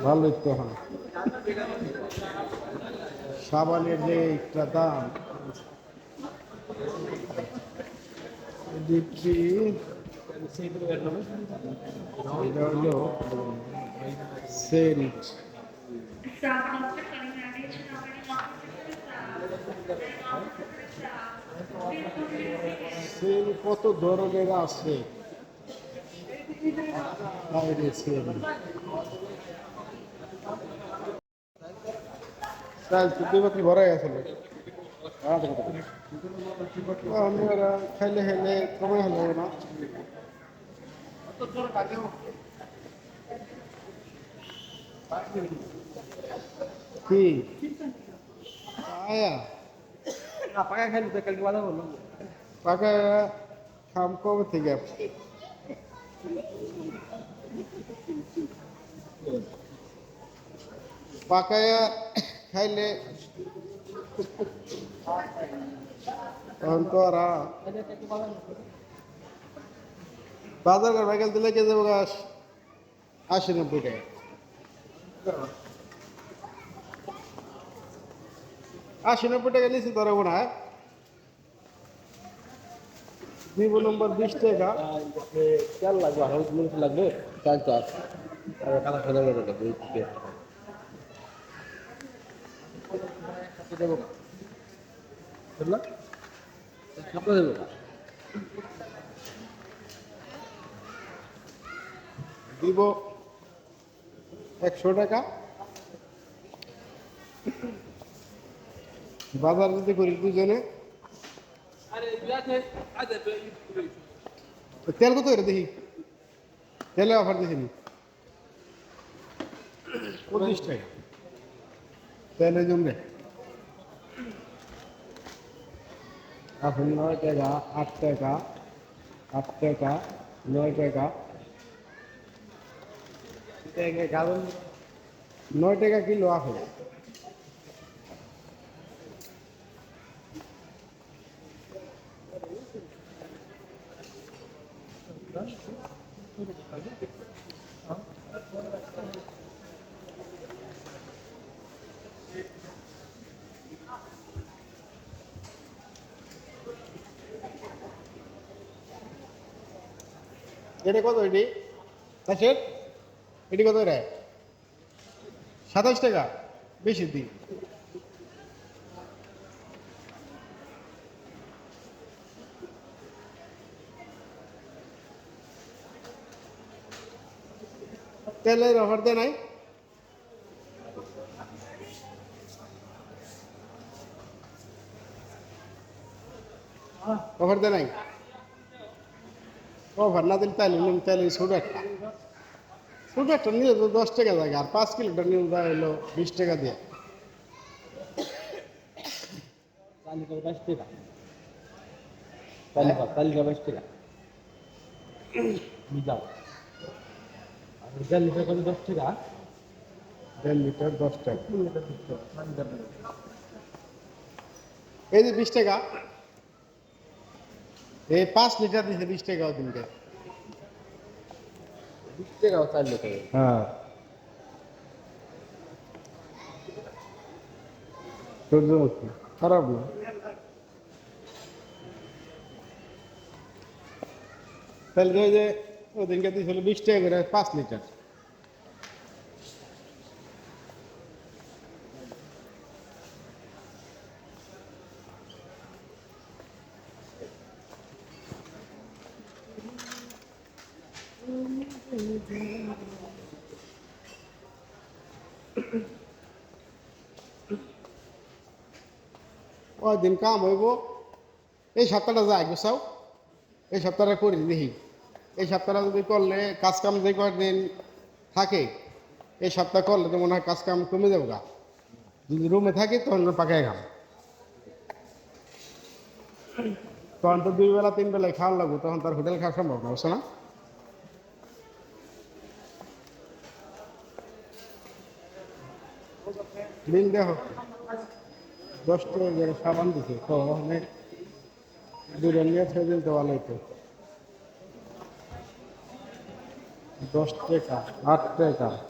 ভালোই তো হয়। সাবানের যে একটা দাম দিচ্ছি, এটা হলো সেন্ট। সেন্ট কত ধরনের আছে বাইরে সেন্ট। তাই চুক্তি বাতি ভরাই আসলে আমরা খাইলে খাইলে কমে হলো না। কি আয়া পাকা খাইলে তো কালকে কথা বললাম। পাকা খাম কবে থেকে পাকায়া খাইলে তখন তো আর বাজার করে ভাইকাল দিলে কে যাবো 80-90 টাকা। 80-90 টাকা নিচে ধরবো না। নিব নম্বর 20 টাকা। তেল লাগবে, হলুদ মরিচ লাগবে, চাল তো আছে। আর কাঁচা সদা লাগবে, দুই থেকে দেবো না, বুঝলা? সাপটা দেবো না। দিব 100 টাকা। বাজার যদি করি দুজনে তেল কত করে দেখি, তেলে অফার দিছিনি 25 টাকা তেলের জন্য। এখন 9 টাকা, 8 টাকা, 8 টাকা, 9 টাকা, 9 টাকা কিলো আপেল। এটা কত এটি প্যাকেট? এটি কত রে? 27 টাকা, বেশি দিই। তেলের অফার দেয় নাই? অফার দেয় নাই? অফার না দিলে তাইলে নিন, তাইলে ছোটো একটা, ছোটো একটা নিলে তো 10 টাকা লাগে, আর 5 কিলোটা নিলে দেওয়া হলো 20 টাকা দিয়ে। তালিকা 22 টাকা, তালিকা 22 টাকা যাও। আর 1.5 লিটার করে 10 টাকা, 1.5 লিটার 10 টাকা। 3 লিটার 10 টাকা, 5 লিটার 10 টাকা। এই যে 20 টাকা, এই 5 লিটার দিছে 20 টাকা দিনকে। 20 টাকাও 4 লিটার। হ্যাঁ, সূর্যমুখী খারাপ না। তাহলে ওই যে ওদিনকে দিয়েছিল 20 টাকা করে 5 লিটার। ওই দিন কাম হইব, এই সপ্তাহটা যায় গুছাও, এই সপ্তাহটা করি দেখি। এই সপ্তাহটা যদি করলে কাজ কাম যে কয়েকদিন থাকে, এই সপ্তাহ করলে তো মনে হয় কাজ কাম কমে যাবো গা। যদি রুমে থাকি তখন পাকায় খাম, তখন তো 2 বেলা 3 বেলায় খাওয়া লাগবো, তখন তার হোটেল খাওয়া সম্ভব না, বুঝছো না? বিল দেখো 10 টাকা করে সাবান দিছে, তো অনেক দূরে নিয়ে ছেড়ে দিন তো ভালো হইতো। 10 টাকা, 8 টাকা।